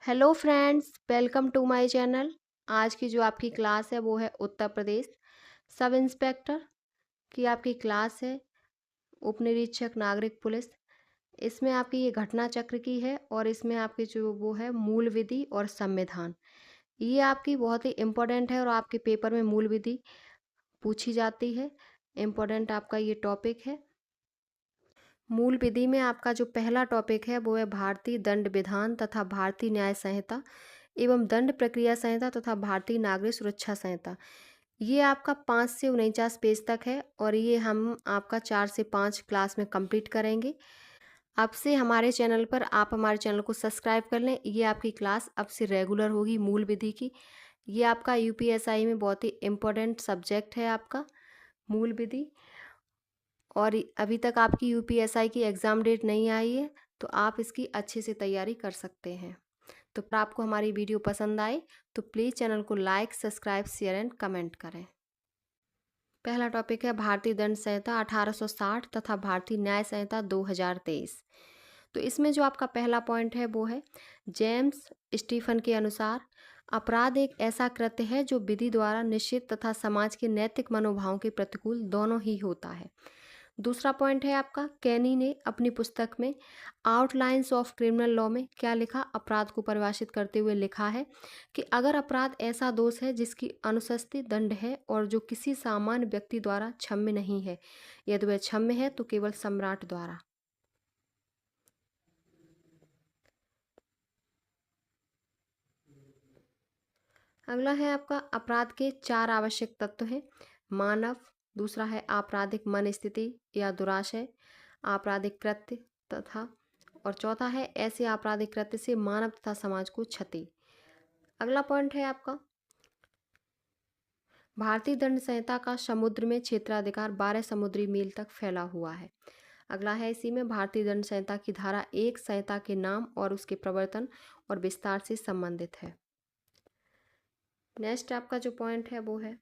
Hello friends, welcome to my channel. आज की जो आपकी क्लास है वो है उत्तर प्रदेश सब इंस्पेक्टर की आपकी क्लास है। उप निरीक्षक नागरिक पुलिस। इसमें आपकी ये घटना चक्र की है और इसमें आपकी जो वो है मूल विधि और संविधान। ये आपकी बहुत ही इम्पोर्टेंट है और आपके पेपर में मूल विधि पूछी जाती है। इम्पोर्टेंट आपका ये टॉपिक है। मूल विधि में आपका जो पहला टॉपिक है वो है भारतीय दंड विधान तथा भारतीय न्याय संहिता एवं दंड प्रक्रिया संहिता तथा भारतीय नागरिक सुरक्षा संहिता। ये आपका 5 से 49 पेज तक है और ये हम आपका 4 से 5 क्लास में कंप्लीट करेंगे। अब से हमारे चैनल पर आप हमारे चैनल को सब्सक्राइब कर लें। ये आपकी क्लास अब से रेगुलर होगी मूल विधि की। ये आपका यूपीएसआई में बहुत ही इम्पोर्टेंट सब्जेक्ट है आपका मूल विधि। और अभी तक आपकी यूपीएसआई की एग्ज़ाम डेट नहीं आई है तो आप इसकी अच्छे से तैयारी कर सकते हैं। तो अगर आपको हमारी वीडियो पसंद आए तो प्लीज़ चैनल को like, subscribe, share and comment करें। पहला टॉपिक है भारतीय दंड संहिता 1860 तथा भारतीय न्याय संहिता 2023। तो इसमें जो आपका पहला पॉइंट है वो है जेम्स स्टीफन के अनुसार अपराध एक ऐसा कृत्य है जो विधि द्वारा निश्चित तथा समाज के नैतिक मनोभावों के प्रतिकूल दोनों ही होता है। दूसरा पॉइंट है आपका कैनी ने अपनी पुस्तक में आउटलाइंस ऑफ क्रिमिनल लॉ में क्या लिखा, अपराध को परिभाषित करते हुए लिखा है कि अगर अपराध ऐसा दोष है जिसकी अनुशस्ति दंड है और जो किसी सामान्य व्यक्ति द्वारा क्षम्य नहीं है, यदि वह क्षम्य है तो केवल सम्राट द्वारा। अगला है आपका अपराध के 4 आवश्यक तत्व हैं। मानव, दूसरा है आपराधिक मन स्थिति या दुराशय, आपराधिक कृत्य तथा और चौथा है ऐसे आपराधिक कृत्य से मानव तथा समाज को क्षति। अगला पॉइंट है आपका भारतीय दंड संहिता का समुद्र में क्षेत्राधिकार 12 समुद्री मील तक फैला हुआ है। अगला है इसी में भारतीय दंड संहिता की धारा 1 संहिता के नाम और उसके प्रवर्तन और विस्तार से संबंधित है। नेक्स्ट आपका जो पॉइंट है वो है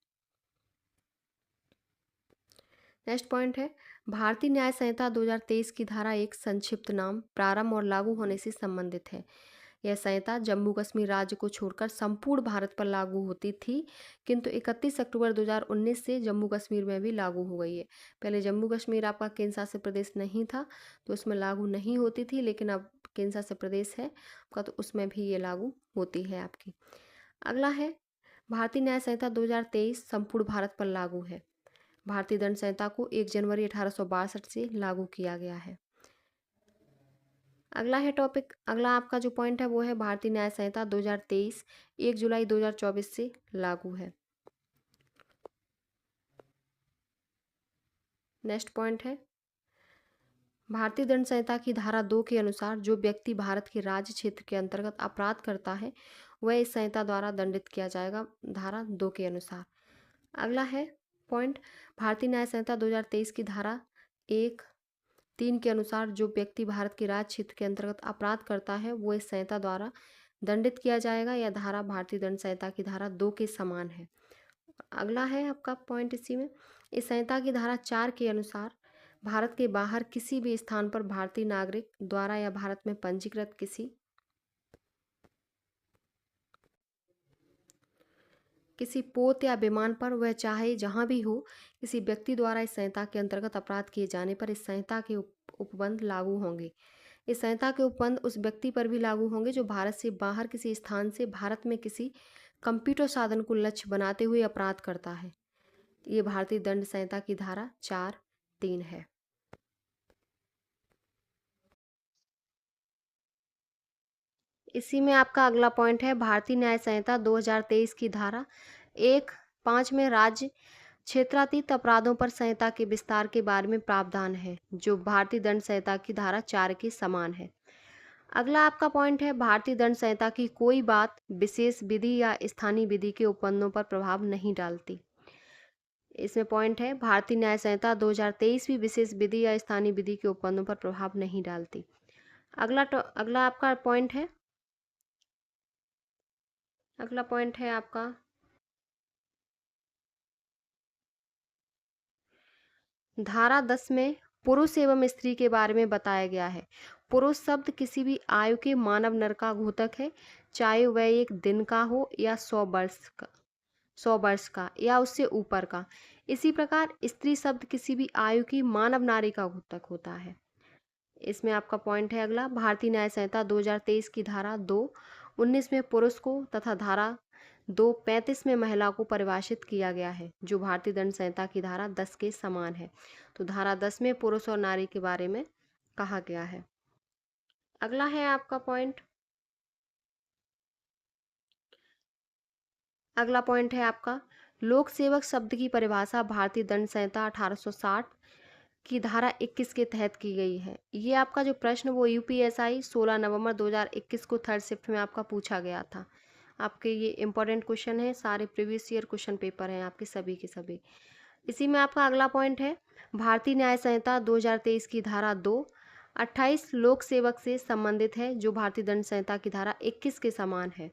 भारतीय न्याय संहिता 2023 की धारा 1 संक्षिप्त नाम प्रारंभ और लागू होने से संबंधित है। यह संहिता जम्मू कश्मीर राज्य को छोड़कर संपूर्ण भारत पर लागू होती थी, किंतु 31 अक्टूबर 2019 से जम्मू कश्मीर में भी लागू हो गई है। पहले जम्मू कश्मीर आपका केंद्र शासित प्रदेश नहीं था तो उसमें लागू नहीं होती थी, लेकिन अब केंद्र शासित प्रदेश है आपका तो उसमें भी ये लागू होती है आपकी। अगला है भारतीय न्याय संहिता 2023 संपूर्ण भारत पर लागू है। भारतीय दंड संहिता को 1 जनवरी 1862 से लागू किया गया है। अगला आपका जो पॉइंट है वो है भारतीय न्याय संहिता 2023 1 जुलाई 2024 से लागू है। नेक्स्ट पॉइंट है भारतीय दंड संहिता की धारा 2 के अनुसार जो व्यक्ति भारत के राज्य क्षेत्र के अंतर्गत अपराध करता है वह इस संहिता द्वारा दंडित किया जाएगा, धारा 2 के अनुसार। अगला है पॉइंट भारतीय न्याय संहिता 2023 की धारा 1(3) के अनुसार जो व्यक्ति भारत के राज्य क्षेत्र के अंतर्गत अपराध करता है वो इस संहिता द्वारा दंडित किया जाएगा। यह धारा भारतीय दंड संहिता की धारा 2 के समान है। अगला है आपका पॉइंट इसी में इस संहिता की धारा 4 के अनुसार भारत के बाहर किसी भी स्थान पर भारतीय नागरिक द्वारा या भारत में पंजीकृत किसी पोत या विमान पर वह चाहे जहां भी हो किसी व्यक्ति द्वारा इस संहिता के अंतर्गत अपराध किए जाने पर इस संहिता के उपबंध लागू होंगे। इस संहिता के उपबंध उस व्यक्ति पर भी लागू होंगे जो भारत से बाहर किसी स्थान से भारत में किसी कंप्यूटर साधन को लक्ष्य बनाते हुए अपराध करता है। ये भारतीय दंड संहिता की धारा 4(3) है। इसी में आपका अगला पॉइंट है भारतीय न्याय संहिता 2023 की धारा 1(5) में राज्य क्षेत्रातीत अपराधों पर संहिता के विस्तार के बारे में प्रावधान है जो भारतीय दंड संहिता की धारा 4 के समान है। अगला आपका पॉइंट है भारतीय दंड संहिता की कोई बात विशेष विधि या स्थानीय विधि के उपबंधों पर प्रभाव नहीं डालती। इसमें पॉइंट है भारतीय न्याय संहिता 2023 भी विशेष विधि या स्थानीय विधि के उपबंधों पर प्रभाव नहीं डालती। अगला पॉइंट है आपका धारा 10 में पुरुष एवं स्त्री के बारे में बताया गया है। पुरुष शब्द किसी भी आयु के मानव नर का घोतक है, चाहे वह एक दिन का हो या 100 वर्ष का या उससे ऊपर का। इसी प्रकार स्त्री शब्द किसी भी आयु की मानव नारी का घोतक होता है। इसमें आपका पॉइंट है अगला, भारतीय न्याय संहिता 2023 की धारा 2:19 में पुरुष को तथा धारा 2:35 में महिला को परिभाषित किया गया है, जो भारतीय दंड संहिता की धारा 10 के समान है। तो धारा 10 में पुरुष और नारी के बारे में कहा गया है। अगला है आपका पॉइंट, अगला पॉइंट है आपका, लोक सेवक शब्द की परिभाषा भारतीय दंड संहिता 1860 की धारा 21 के तहत की गई है। ये आपका जो प्रश्न वो यूपीएसआई 16 नवंबर 2021 को थर्ड शिफ्ट में आपका पूछा गया था। आपके ये इंपॉर्टेंट क्वेश्चन है, सारे प्रीवियस ईयर क्वेश्चन पेपर हैं आपके सभी के सभी। इसी में आपका अगला पॉइंट है, भारतीय न्याय संहिता 2023 की धारा 2:28 लोक सेवक से संबंधित है, जो भारतीय दंड संहिता की धारा 21 के समान है।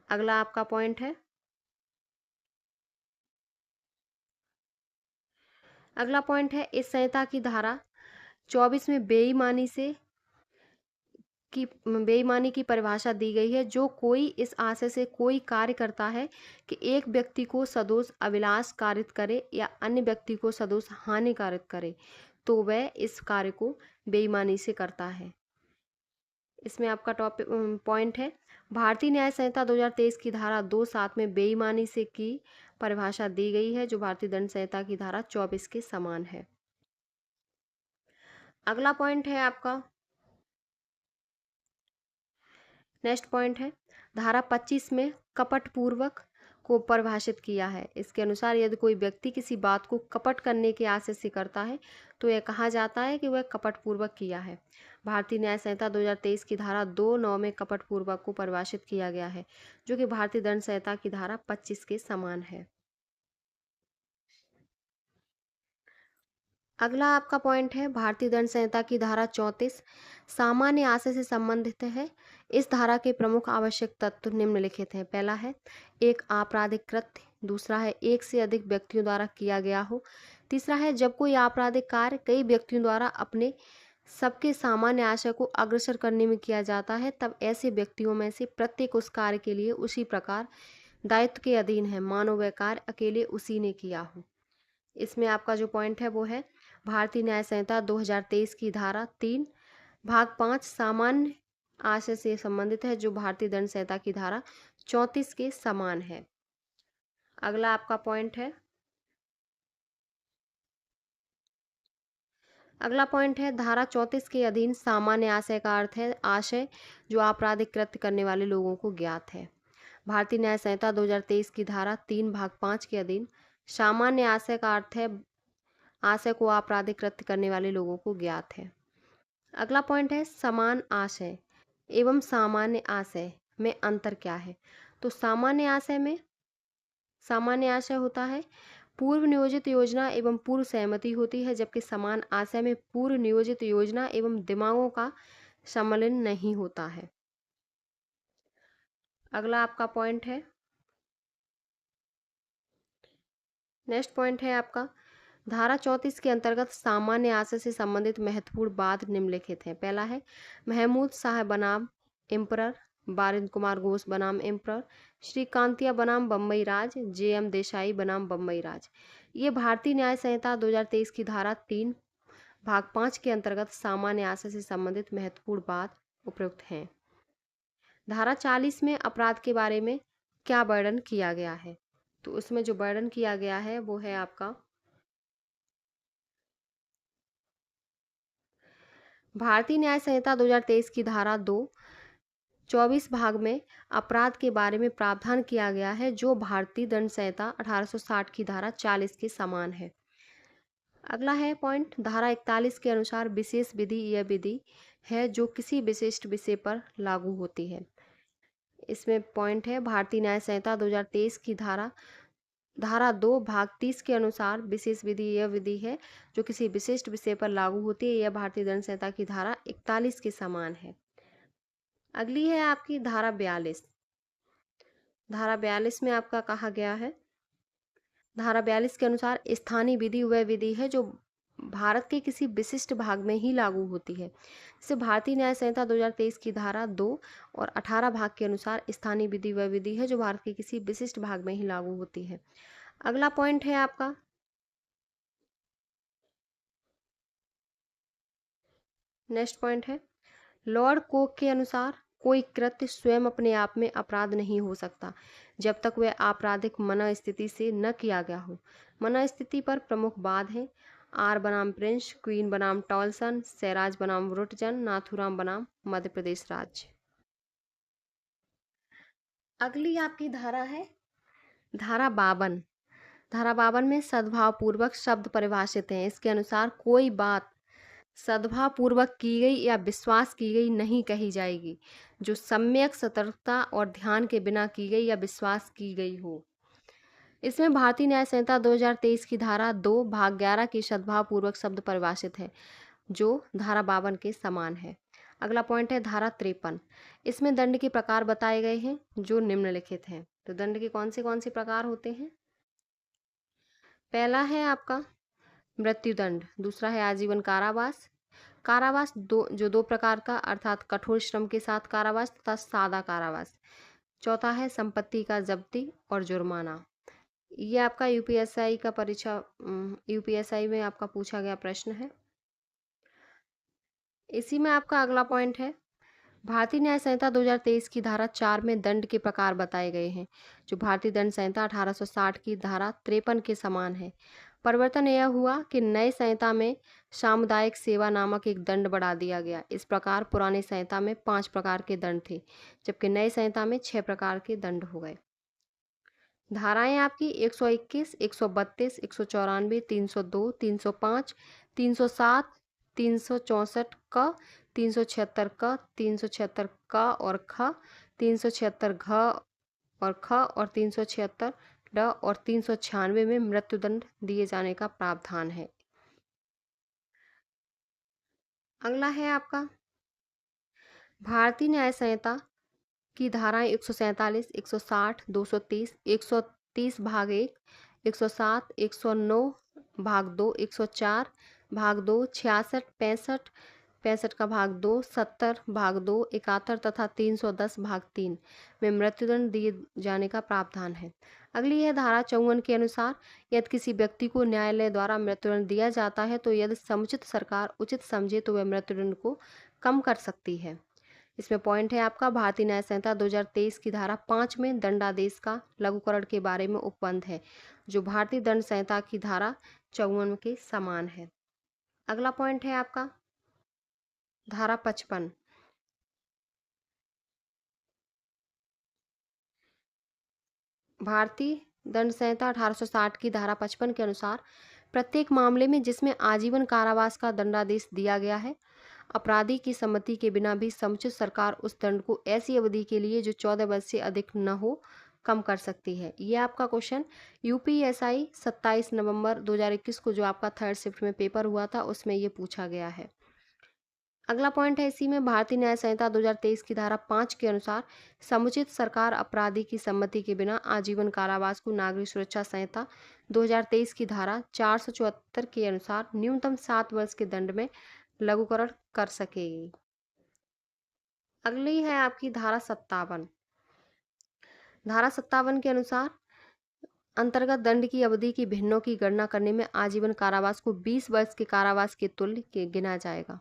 अगला आपका पॉइंट है, अगला पॉइंट है, इस संहिता की धारा 24 में बेईमानी की परिभाषा दी गई है, जो कोई इस आशय से कोई कार्य करता है कि एक व्यक्ति को सदोष अभिलाष कारित करे या अन्य व्यक्ति को सदोष हानि कारित करे, तो वह इस कार्य को बेईमानी से करता है। इसमें आपका टॉपिक पॉइंट है, भारतीय न्याय संहिता 2023 की धारा 2:7 में बेईमानी से की परिभाषा दी गई है, जो भारतीय दंड संहिता की धारा 24 के समान है। अगला पॉइंट है आपका, नेक्स्ट पॉइंट है, धारा 25 में कपटपूर्वक को परिभाषित किया है। इसके अनुसार यदि कोई व्यक्ति किसी बात को कपट करने के आशय से करता है तो यह कहा जाता है कि वह कपटपूर्वक किया है। भारतीय न्याय संहिता 2023 की धारा 2:9 में कपटपूर्वक को परिभाषित किया गया है, जो कि भारतीय दंड संहिता की धारा 25 के समान है। अगला आपका पॉइंट है, भारतीय दंड संहिता की धारा 34 सामान्य आशय से संबंधित है। इस धारा के प्रमुख आवश्यक तत्व निम्नलिखित हैं। पहला है एक आपराधिक कृत्य, दूसरा है एक से अधिक व्यक्तियों द्वारा किया गया हो, तीसरा है जब कोई आपराधिक कार्य कई व्यक्तियों द्वारा अपने सबके सामान्य आशय को अग्रसर करने में किया जाता है, तब ऐसे व्यक्तियों में से प्रत्येक उस कार्य के लिए उसी प्रकार दायित्व के अधीन है, मानो वह कार्य अकेले उसी ने किया हो। इसमें आपका जो पॉइंट है वो है, भारतीय न्याय संहिता 2023 की धारा 3 भाग 5 सामान्य आशय से संबंधित है, जो भारतीय दंड संहिता की धारा 34 के समान है। अगला आपका पॉइंट है, अगला पॉइंट है, धारा 34 के अधीन सामान्य आशय का अर्थ है आशय जो आपराधिक कृत्य करने वाले लोगों को ज्ञात है। भारतीय न्याय संहिता 2023 की धारा 3 भाग 5 के अधीन सामान्य आशय का अर्थ है आशय को आपराधिक कृत्य करने वाले लोगों को ज्ञात है। अगला पॉइंट है, समान आशय एवं सामान्य आशय में अंतर क्या है। तो सामान्य आशय होता है पूर्व नियोजित योजना एवं पूर्व सहमति होती है, जबकि समान आशय में पूर्व नियोजित योजना एवं दिमागों का सम्मिलन नहीं होता है। अगला आपका पॉइंट है, नेक्स्ट पॉइंट है आपका, धारा 34 के अंतर्गत सामान्य आशय से संबंधित महत्वपूर्ण बात निम्नलिखित है। पहला है, महमूद शाह बनाम एम्परर, बारिंद कुमार घोष बनाम एम्परर, श्री कांतिया बनाम बम्बई राज, JM देसाई बनाम बम्बई राज। ये भारतीय न्याय संहिता 2023 की धारा 3 भाग 5 के अंतर्गत सामान्य आशय से संबंधित महत्वपूर्ण बात उपयुक्त हैं। धारा 40 में अपराध के बारे में क्या वर्णन किया गया है। तो उसमें जो वर्णन किया गया है वो है आपका, भारतीय न्याय संहिता 2023 की धारा 2:24 भाग में अपराध के बारे में प्रावधान किया गया है, जो भारतीय दंड संहिता 1860 की धारा 40 के समान है। अगला है पॉइंट, धारा 41 के अनुसार विशेष विधि यह विधि है जो किसी विशिष्ट विषय पर लागू होती है। इसमें पॉइंट है, भारतीय न्याय संहिता 2023 की धारा 2 भाग 30 के अनुसार विशेष विधि यह विधि है जो किसी विशिष्ट विषय पर लागू होती है। यह भारतीय दंड संहिता की धारा 41 के समान है। अगली है आपकी धारा 42। धारा 42 में आपका कहा गया है, धारा 42 के अनुसार स्थानीय विधि वह विधि है जो भारत के किसी विशिष्ट भाग में ही लागू होती है। जैसे भारतीय न्याय संहिता 2023 की धारा 2 और 18 भाग के अनुसार स्थानीय विधि वह विधि है जो भारत के किसी विशिष्ट भाग में ही लागू होती है। अगला पॉइंट है आपका, नेक्स्ट पॉइंट है, लॉर्ड कोक के अनुसार कोई कृत्य स्वयं अपने आप में अपराध नहीं हो सकता जब तक वह आपराधिक मनःस्थिति से न किया गया हो। मनःस्थिति पर प्रमुख वाद हैं। आर बनाम प्रिंस, क्वीन बनाम टॉलसन, सैराज बनाम वुटजन, नाथूराम बनाम मध्य प्रदेश राज्य। अगली आपकी धारा है धारा 52। धारा 52 में सद्भावपूर्वक शब्द परिभाषित हैं। इसके अनुसार कोई बात सद्भावपूर्वक की गई या विश्वास की गई नहीं कही जाएगी जो सम्यक सतर्कता और ध्यान के बिना की गई या विश्वास की गई हो। इसमें भारतीय न्याय संहिता 2023 की धारा 2 भाग 11 की सद्भावपूर्वक शब्द परिभाषित है जो धारा 52 के समान है। अगला पॉइंट है धारा 53। इसमें दंड के प्रकार बताए गए हैं जो निम्नलिखित हैं। तो दंड के कौन से प्रकार होते हैं? पहला है आपका मृत्युदंड, दूसरा है आजीवन कारावास। कारावास दो प्रकार का, अर्थात कठोर श्रम के साथ कारावास तथा सादा कारावास। चौथा है संपत्ति का जब्ती और जुर्माना। ये आपका यूपीएसआई का यूपीएसआई में आपका पूछा गया प्रश्न है। इसी में आपका अगला पॉइंट है, भारतीय न्याय संहिता 2023 की धारा 4 में दंड के प्रकार बताए गए हैं जो भारतीय दंड संहिता 1860 की धारा 53 के समान है। परिवर्तन यह हुआ कि नई संहिता में सामुदायिक सेवा नामक एक दंड बढ़ा दिया गया। इस प्रकार पुरानी संहिता में 5 प्रकार के दंड थे जबकि नई संहिता में 6 प्रकार के दंड हो गए। धाराएं आपकी 121, 132, 194, 302, 305, 307, 364 क, 376 क, 376 क और ख, 376 घ और ख और 376 ड और 396 में मृत्युदंड दिए जाने का प्रावधान है। अगला है आपका भारतीय न्याय संहिता की धाराएं 147, 160, 230, 130 भाग 1, 107, 109 भाग 2, 104 भाग 2, 66, 65, 65 का भाग 2, 70 भाग 2, 71 तथा 310 भाग 3 में मृत्युदंड दिए जाने का प्रावधान है। अगली है धारा 54 के अनुसार यदि किसी व्यक्ति को न्यायालय द्वारा मृत्युदंड दिया जाता है तो यदि समुचित सरकार उचित समझे तो वह मृत्युदंड को कम कर सकती है। इसमें पॉइंट है आपका भारतीय न्याय संहिता 2023 की धारा 5 में दंडादेश का लघुकरण के बारे में उपबंध है जो भारतीय दंड संहिता की धारा 54 के समान है। अगला पॉइंट है आपका धारा 55। भारतीय दंड संहिता 1860 की धारा 55 के अनुसार प्रत्येक मामले में जिसमें आजीवन कारावास का दंडादेश दिया गया है अपराधी की सम्मति के बिना भी समुचित सरकार उस दंड को ऐसी अवधि के लिए जो 14 वर्ष से अधिक न हो कम कर सकती है। ये आपका क्वेश्चन यूपीएसआई 27 नवंबर 2021 को जो आपका थर्ड शिफ्ट में पेपर हुआ था उसमें ये पूछा गया है। अगला पॉइंट है इसी में भारतीय न्याय संहिता 2023 की धारा 5 के अनुसार समुचित सरकार अपराधी की सम्मति के बिना आजीवन कारावास को नागरिक सुरक्षा संहिता 2023 की धारा 474 के अनुसार न्यूनतम 7 वर्ष के दंड में लघुकरण कर सकेगी। अगली है आपकी धारा 57। धारा 57 के अनुसार अंतर्गत दंड की अवधि की भिन्नों की गणना करने में आजीवन कारावास को 20 वर्ष के कारावास के तुल्य गिना जाएगा।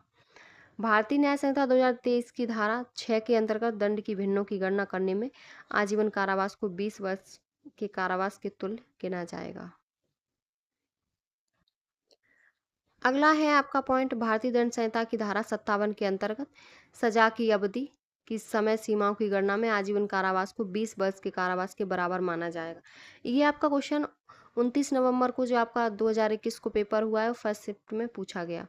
भारतीय न्याय संहिता 2023 की धारा 6 के अंतर्गत दंड की भिन्नों की गणना करने में आजीवन कारावास को 20 वर्ष के कारावास के तुल्य गिना जाएगा। अगला है आपका पॉइंट भारतीय दंड संहिता की धारा 57 के अंतर्गत सजा की अवधि की समय सीमाओं की गणना में आजीवन कारावास को 20 वर्ष के कारावास के बराबर माना जाएगा। ये आपका क्वेश्चन 29 नवंबर को जो आपका 2021 को पेपर हुआ है फर्स्ट शिफ्ट में पूछा गया।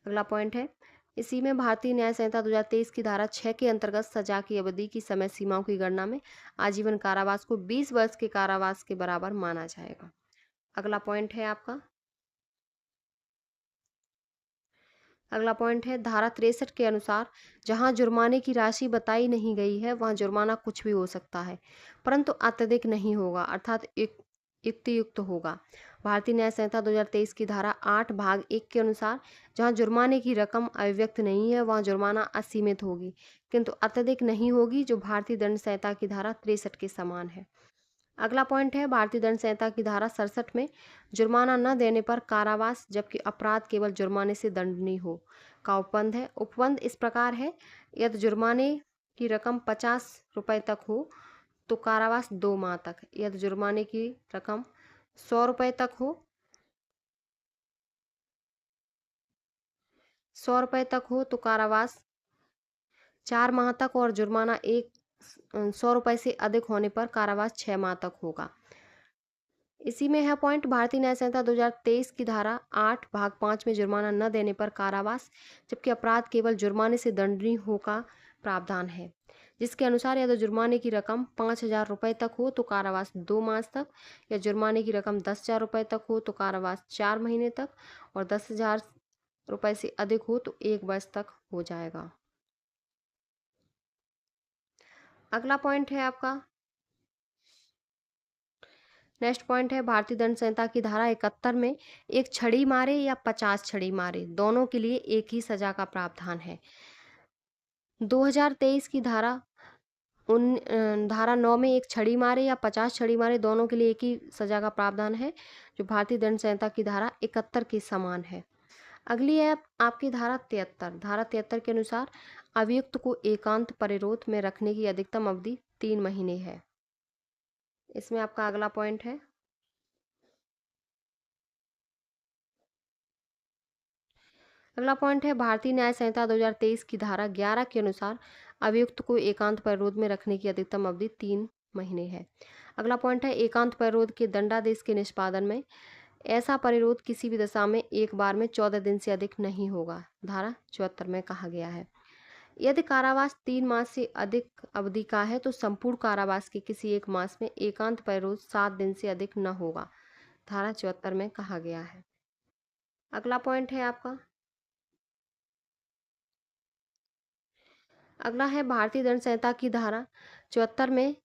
अगला पॉइंट है इसी में भारतीय न्याय संहिता 2023 की धारा 6 के अंतर्गत सजा की अवधि की समय सीमाओं की गणना में आजीवन कारावास को 20 वर्ष के कारावास के बराबर माना जाएगा। अगला पॉइंट है आपका अगला पॉइंट है धारा 63 के अनुसार जहां जुर्माने की राशि बताई नहीं गई है वहां जुर्माना कुछ भी हो सकता है परंतु अत्यधिक नहीं होगा अर्थात युक्तियुक्त होगा। भारतीय न्याय संहिता 2023 की धारा 8 भाग 1 के अनुसार जहां जुर्माने की रकम अव्यक्त नहीं है वहां जुर्माना असीमित होगी, किंतु अत्यधिक नहीं होगी, जो भारतीय दंड संहिता की धारा 63 के समान है। अगला पॉइंट है भारतीय दंड संहिता की धारा 67 में जुर्माना न देने पर कारावास, जबकि अपराध केवल जुर्माने से दंडनीय हो, का उपबंध है। उपबंध इस प्रकार है, यदि जुर्माने की रकम 50 रुपये तक हो तो कारावास 2 माह तक, यदि जुर्माने की रकम 100 रुपये तक हो 100 रुपये तक हो तो कारावास 4 माह तक, और जुर्माना 100 रुपये से अधिक होने पर कारावास 6 माह तक होगा। इसी में है पॉइंट भारतीय न्याय संहिता 2023 की धारा 8 भाग 5 में जुर्माना न देने पर कारावास, जबकि अपराध केवल जुर्माने से दंडनीय हो का प्रावधान है, जिसके अनुसार यदि जुर्माने की रकम 5,000 रुपये तक हो तो कारावास 2 मास तक, या जुर्माने की रकम 10,000 रुपये तक हो तो कारावास 4 महीने तक, और 10,000 रुपये से अधिक हो तो 1 वर्ष तक हो जाएगा। अगला पॉइंट है आपका, नेक्स्ट पॉइंट है भारतीय दंड संहिता की धारा 71 में एक छड़ी मारे या 50 छड़ी मारे दोनों के लिए एक ही सजा का प्रावधान है। 2023 की धारा 9 में एक छड़ी मारे या 50 छड़ी मारे दोनों के लिए एक ही सजा का प्रावधान है, जो भारतीय दंड संहिता की धारा 71 के समान है। अगली है आपकी धारा 73। धारा 73 के अनुसार अभियुक्त को एकांत परिरोध में रखने की अधिकतम अवधि 3 महीने है। इसमें आपका अगला पॉइंट है, अगला पॉइंट है भारतीय न्याय संहिता 2023 की धारा 11 के अनुसार अभियुक्त को एकांत परिरोध में रखने की अधिकतम अवधि 3 महीने है। अगला पॉइंट है एकांत परिरोध के दंडादेश के निष्पादन में ऐसा परिरोध किसी भी दशा में एक बार में 14 दिन से अधिक नहीं होगा, धारा 74 में कहा गया है। यदि कारावास 3 मास से अधिक अवधि का है तो संपूर्ण कारावास के किसी एक मास में एकांत परिरोध 7 दिन से अधिक न होगा, धारा 74 में कहा गया है। अगला पॉइंट है आपका, अगला है भारतीय दंड संहिता की धारा 74 में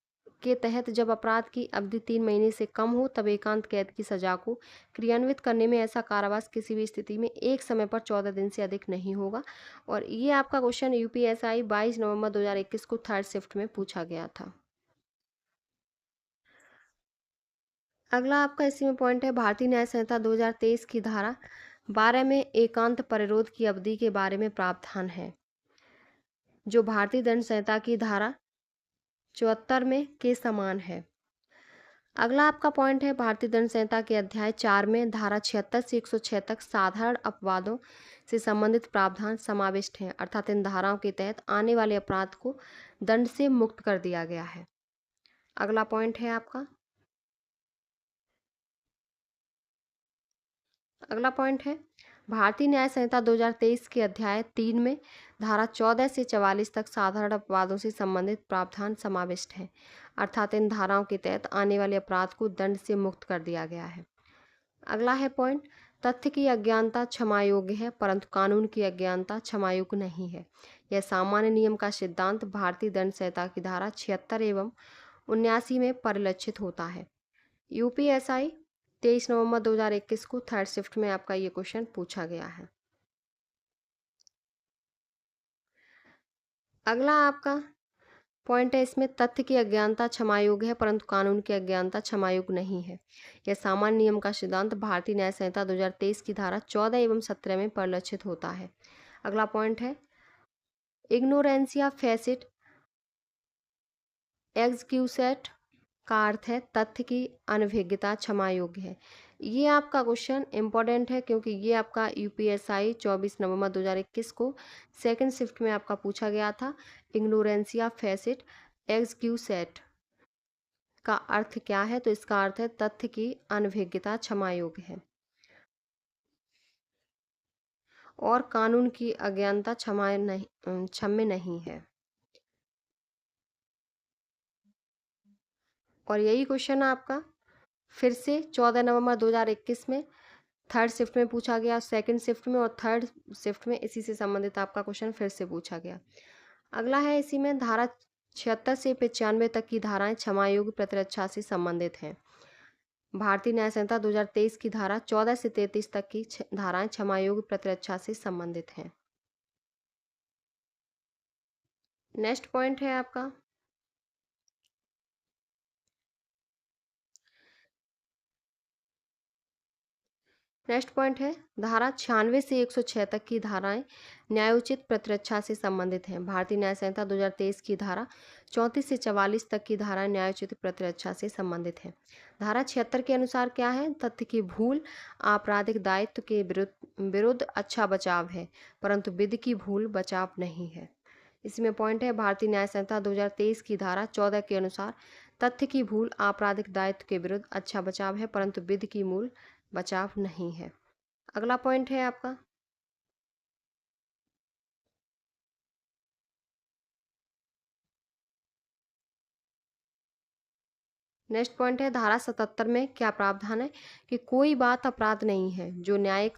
के तहत जब अपराध की अवधि 3 महीने से कम हो तब एकांत कैद की सजा को क्रियान्वित करने में ऐसा कारावास किसी भी स्थिति में एक समय पर 14 दिन से अधिक नहीं होगा। और ये आपका क्वेश्चन यूपीएसआई 22 नवंबर 2021 को 3rd शिफ्ट में पूछा गया था। अगला आपका इसी में पॉइंट है भारतीय न्याय संहिता 2023 की धारा 12 में एकांत परिरोध की अवधि के बारे में प्रावधान है, जो भारतीय दंड संहिता की धारा 74 में के समान है। अगला आपका पॉइंट है भारतीय दंड संहिता के अध्याय 4 में धारा 76 से 106 तक साधारण अपवादों से संबंधित प्रावधान समाविष्ट हैं, अर्थात इन धाराओं के तहत आने वाले अपराध को दंड से मुक्त कर दिया गया है। अगला पॉइंट है आपका, अगला पॉइंट है भारतीय न्याय संहिता 2023 के अध्याय 3 में धारा 14 से 44 तक साधारण अपवादों से संबंधित प्रावधान समाविष्ट हैं, अर्थात इन धाराओं के तहत आने वाले अपराध को दंड से मुक्त कर दिया गया है। अगला है पॉइंट, तथ्य की अज्ञानता क्षमा योग्य है परंतु कानून की अज्ञानता क्षमा योग्य नहीं है। यह सामान्य नियम का सिद्धांत भारतीय दंड संहिता की धारा 76 एवं 79 में परिलक्षित होता है। यूपीएसआई 23 नवंबर 2021 को 3rd शिफ्ट में आपका ये क्वेश्चन पूछा गया है। अगला आपका पॉइंट है, इसमें तथ्य की अज्ञानता क्षमा योग्य है परंतु कानून की अज्ञानता क्षमा योग्य नहीं है। यह सामान्य नियम का सिद्धांत भारतीय न्याय संहिता 2023 की धारा 14 एवं 17 में परिलक्षित होता है। अगला पॉइंट है इग्नोरेंसिया फेसिट एक्सक्यूसेट का अर्थ है तथ्य की अनभिज्ञता क्षमा योग्य है। ये आपका क्वेश्चन इंपॉर्टेंट है क्योंकि ये आपका यूपीएसआई 24 नवंबर 2021 को 2nd शिफ्ट में आपका पूछा गया था। इग्नोरेंसिया फेसिट एक्सक्यूसेट का अर्थ क्या है, तो इसका अर्थ है तथ्य की अनभिज्ञता क्षमा योग्य है और कानून की अज्ञानता क्षम्य नहीं है। और यही क्वेश्चन आपका फिर से 14 नवंबर 2021 में 3rd शिफ्ट में पूछा गया, 2nd शिफ्ट में और 3rd शिफ्ट में इसी से संबंधित आपका क्वेश्चन फिर से पूछा गया। अगला है इसी में धारा 76 से 95 तक की धाराएं क्षमा योग्य प्रतिरक्षा से संबंधित हैं। भारतीय न्याय संहिता 2023 की धारा 14 से 33 तक की धाराएं क्षमा योग्य प्रतिरक्षा से संबंधित हैं। नेक्स्ट पॉइंट है आपका नेक्स्ट पॉइंट है धारा 96 से 106 तक की धाराएं न्यायोचित प्रतिरक्षा से संबंधित हैं। भारतीय न्याय संहिता 2023 की धारा 34 से 44 तक की धाराएं न्यायोचित प्रतिरक्षा से संबंधित हैं। धारा 76 के अनुसार क्या है? तथ्य की भूल आपराधिक दायित्व के विरुद्ध अच्छा बचाव है, परंतु विधि की भूल बचाव नहीं है। इसमें पॉइंट है भारतीय न्याय संहिता 2023 की धारा 14 के अनुसार तथ्य की भूल आपराधिक दायित्व के विरुद्ध अच्छा बचाव है, परंतु विधि की मूल बचाव नहीं है। अगला पॉइंट है आपका नेक्स्ट पॉइंट है धारा 77 में क्या प्रावधान है कि कोई बात अपराध नहीं है जो न्यायिक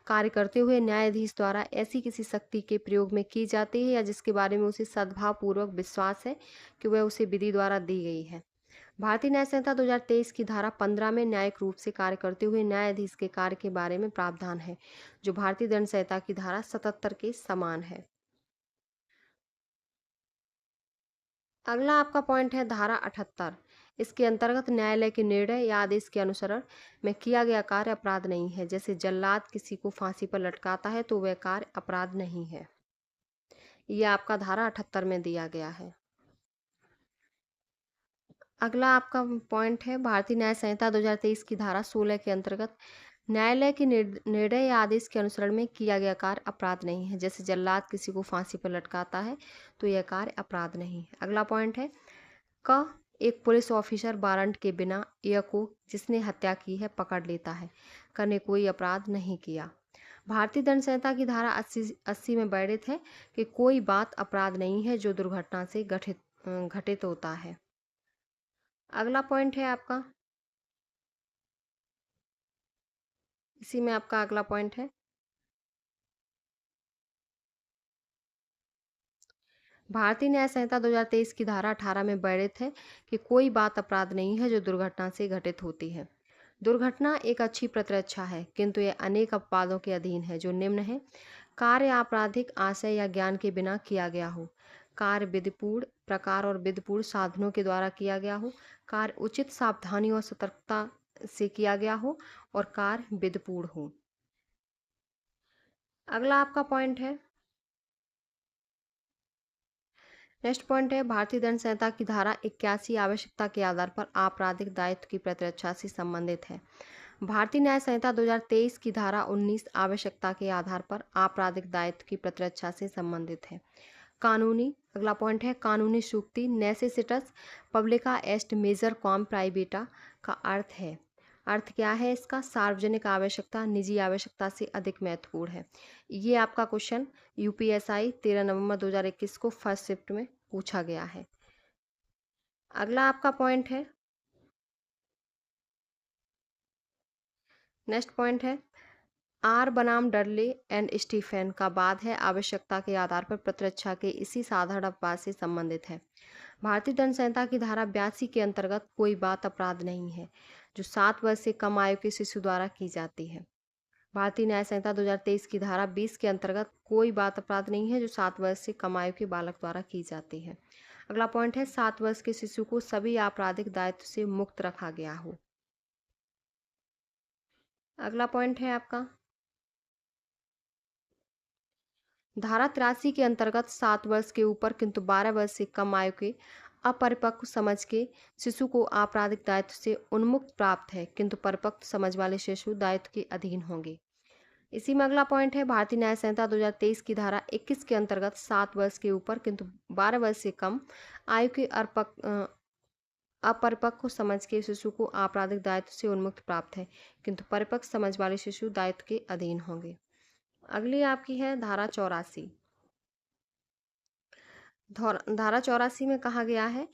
कार्य करते हुए न्यायाधीश द्वारा ऐसी किसी शक्ति के प्रयोग में की जाती है या जिसके बारे में उसे सद्भावपूर्वक विश्वास है कि वह उसे विधि द्वारा दी गई है। भारतीय न्याय संहिता 2023 की धारा 15 में न्यायिक रूप से कार्य करते हुए न्यायाधीश के कार्य के बारे में प्रावधान है, जो भारतीय दंड संहिता की धारा 77 के समान है। अगला आपका पॉइंट है धारा 78। इसके अंतर्गत न्यायालय के निर्णय या आदेश के अनुसरण में किया गया कार्य अपराध नहीं है। जैसे जल्लाद किसी को फांसी पर लटकाता है तो वह कार्य अपराध नहीं है। यह आपका धारा 78 में दिया गया है। अगला आपका पॉइंट है भारतीय न्याय संहिता 2023 की धारा 16 के अंतर्गत न्यायालय के निर्णय या आदेश के अनुसरण में किया गया कार्य अपराध नहीं है। जैसे जल्लाद किसी को फांसी पर लटकाता है तो यह कार्य अपराध नहीं है। अगला पॉइंट है क एक पुलिस ऑफिसर वारंट के बिना या को जिसने हत्या की है पकड़ लेता है। क ने कोई अपराध नहीं किया। भारतीय दंड संहिता की धारा 80 में वर्णित है कि कोई बात अपराध नहीं है जो दुर्घटना से घटित होता है। अगला पॉइंट है आपका इसी में आपका अगला पॉइंट है भारतीय न्याय संहिता 2023 की धारा 18 में वर्णित है कि कोई बात अपराध नहीं है जो दुर्घटना से घटित होती है। दुर्घटना एक अच्छी प्रतिरक्षा है, किंतु यह अनेक अपवादों के अधीन है जो निम्न है। कार्य आपराधिक आशय या ज्ञान के बिना किया गया हो, कार्य विधिपूर्ण प्रकार और विधिपूर्ण साधनों के द्वारा किया गया हो, कार्य उचित सावधानी और सतर्कता से किया गया हो और कार्य विधिपूर्ण हो। अगला आपका पॉइंट है नेक्स्ट पॉइंट है भारतीय दंड संहिता की धारा 81 आवश्यकता के आधार पर आपराधिक दायित्व की प्रतिरक्षा से संबंधित है। भारतीय न्याय संहिता 2023 की धारा 19 आवश्यकता के आधार पर आपराधिक दायित्व की प्रतिरक्षा से संबंधित है। कानूनी अगला पॉइंट है कानूनी सूक्ति नेसेसिटस पब्लिका एस्ट मेजर कॉम प्राइवेटा का अर्थ क्या है इसका? सार्वजनिक आवश्यकता निजी आवश्यकता से अधिक महत्वपूर्ण है। ये आपका क्वेश्चन यूपीएसआई 13 नवंबर 2021 को फर्स्ट शिफ्ट में पूछा गया है। अगला आपका पॉइंट है नेक्स्ट पॉइंट है आर बनाम डडले एंड स्टीफेन का बाद है आवश्यकता के आधार पर प्रतिरक्षा के इसी साधारण अपवाद से संबंधित है। भारतीय दंड संहिता की धारा 82 के अंतर्गत कोई बात अपराध नहीं है जो 7 वर्ष से कम आयु के शिशु द्वारा की जाती है। भारतीय न्याय संहिता 2023 की धारा 20 के अंतर्गत कोई बात अपराध नहीं है जो 7 वर्ष से कम आयु के बालक द्वारा की जाती है। अगला पॉइंट है 7 वर्ष के शिशु को सभी आपराधिक दायित्व से मुक्त रखा गया हो। अगला पॉइंट है आपका धारा 83 के अंतर्गत 7 वर्ष के ऊपर किंतु 12 वर्ष से कम आयु के अपरिपक्व समझ के शिशु को आपराधिक दायित्व से उन्मुक्त प्राप्त है, किंतु परिपक्व समझ वाले शिशु दायित्व के अधीन होंगे। इसी में अगला पॉइंट है भारतीय न्याय संहिता 2023 की धारा 21 के अंतर्गत 7 वर्ष के ऊपर किंतु 12 वर्ष से कम आयु के अपरिपक्व समझ के शिशु को आपराधिक दायित्व से उन्मुक्त प्राप्त है, किंतु परिपक्व समझ वाले शिशु दायित्व के अधीन होंगे। अगली आपकी है धारा 84। धारा 84 में कहा गया है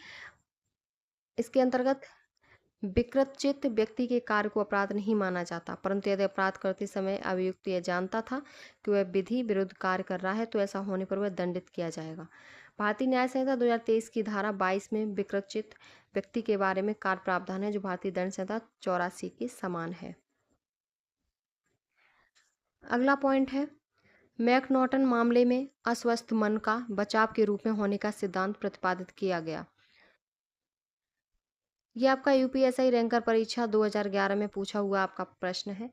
इसके अंतर्गत विकृतचित्त व्यक्ति के कार्य को अपराध नहीं माना जाता, परंतु यदि अपराध करते समय अभियुक्त यह जानता था कि वह विधि विरुद्ध कार्य कर रहा है तो ऐसा होने पर वह दंडित किया जाएगा। भारतीय न्याय संहिता 2023 की धारा 22 में विकृत व्यक्ति के बारे में कार्य प्रावधान है जो भारतीय दंड संहिता 84 के समान है। अगला पॉइंट है, मैकनॉटन मामले में अस्वस्थ मन का बचाव के रूप में होने का सिद्धांत प्रतिपादित किया गया। यह आपका यूपीएससी रैंकर परीक्षा 2011 में पूछा हुआ आपका प्रश्न है।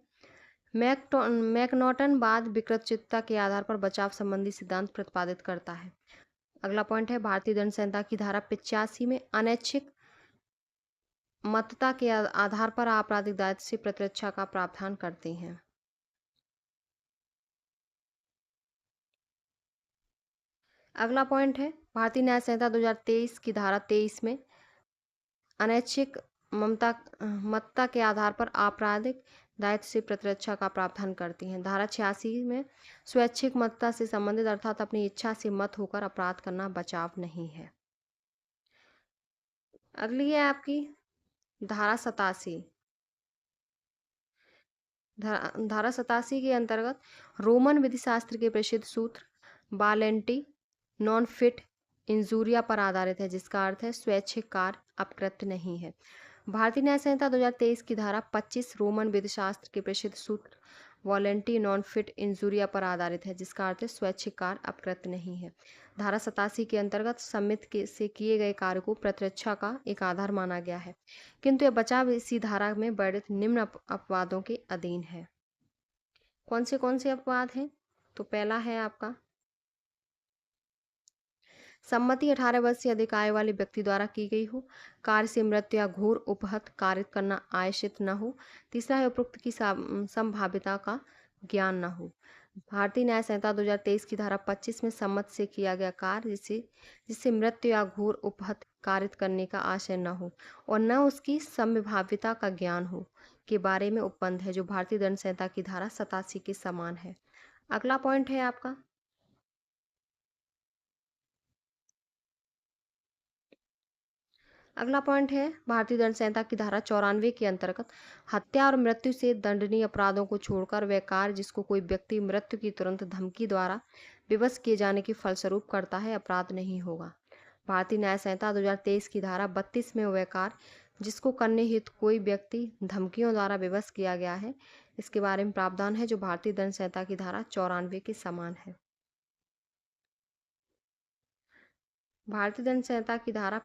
मैकनॉटन बाद विकृतचित्तता के आधार पर बचाव संबंधी सिद्धांत प्रतिपादित करता है। अगला पॉइंट है, भारतीय दंड संहिता की धारा 85 में अनैच्छिक मतता के आधार पर आपराधिक दायित्व से प्रतिरक्षा का प्रावधान करते हैं। अगला पॉइंट है, भारतीय न्याय संहिता 2023 की धारा 23 में अनैच्छिक मतता के आधार पर आपराधिक दायित्व से प्रतिरक्षा का प्रावधान करती हैं। धारा 86 में स्वैच्छिक मतता से संबंधित अर्थात अपनी इच्छा से मत होकर अपराध करना बचाव नहीं है। अगली है आपकी धारा 87। धारा 87 के अंतर्गत रोमन विधिशास्त्र के प्रसिद्ध सूत्र वालेंटी नॉन फिट इंजूरिया पर आधारित है, जिसका अर्थ है स्वैच्छिक कार्य अपकृत्य नहीं है। भारतीय न्याय संहिता 2023 की धारा 25 रोमन विधिशास्त्र के प्रसिद्ध सूत्र वॉलेंटी नॉन फिट इंजूरिया पर आधारित है, जिसका अर्थ है स्वैच्छिक कार्य अपकृत्य नहीं है। धारा 87 के अंतर्गत सम्मित से किए गए कार्य को प्रतिरक्षा का एक आधार माना गया है, किंतु यह बचाव इसी धारा में वर्णित निम्न अपवादों के अधीन है। कौन से अपवाद हैं? तो पहला है आपका सम्मति 18 वर्ष से अधिक आयु वाले व्यक्ति द्वारा की गई हो, कार्य से मृत्यु या घोर उपहत कारित करना आयशित न हो। तीसरा है उपरोक्त की संभाव्यता का ज्ञान न हो। भारतीय न्याय संहिता 2023 की धारा 25 में सम्मत से किया गया कार्य जिससे मृत्यु या घोर उपहत कारित करने का आशय न हो और न उसकी संभाव्यता का ज्ञान हो के बारे में उपबंध है, जो भारतीय दंड संहिता की धारा 87 के समान है। अगला पॉइंट है आपका भारतीय दंड संहिता की धारा 94 के अंतर्गत हत्या और मृत्यु से दंडनीय अपराधों को छोड़कर वह कार्य जिसको कोई व्यक्ति मृत्यु की तुरंत धमकी द्वारा विवश किए जाने के फलस्वरूप करता है अपराध नहीं होगा। भारतीय न्याय संहिता 2023 की धारा 32 में वह कार्य जिसको करने हेतु कोई व्यक्ति धमकियों द्वारा विवश किया गया है, इसके बारे में प्रावधान है, जो भारतीय दंड संहिता की धारा 94 के समान है। भारतीय दंड संहिता की धारा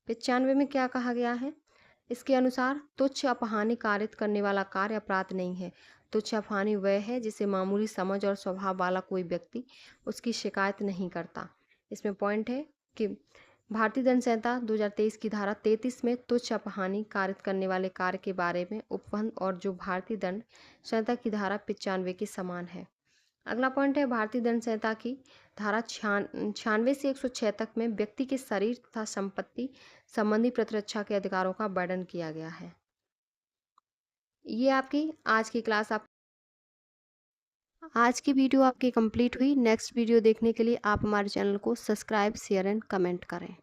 95 में क्या कहा गया है? इसके अनुसार तुच्छ अपहानि कारित करने वाला कार्य अपराध नहीं है। तुच्छ अपहानि वह है जिसे मामूली समझ और स्वभाव वाला कोई व्यक्ति उसकी शिकायत नहीं करता। इसमें पॉइंट है कि भारतीय दंड संहिता 2023 की धारा 33 में तुच्छ अपहानि कारित करने वाले कार्य के बारे में उपबंध और जो भारतीय दंड संहिता की धारा 95 के समान है। अगला पॉइंट है, भारतीय दंड संहिता की धारा 96 से 106 तक में व्यक्ति के शरीर तथा संपत्ति संबंधी प्रतिरक्षा के अधिकारों का वर्णन किया गया है। ये आपकी आज की क्लास आज की वीडियो आपकी कंप्लीट हुई। नेक्स्ट वीडियो देखने के लिए आप हमारे चैनल को सब्सक्राइब, शेयर एंड कमेंट करें।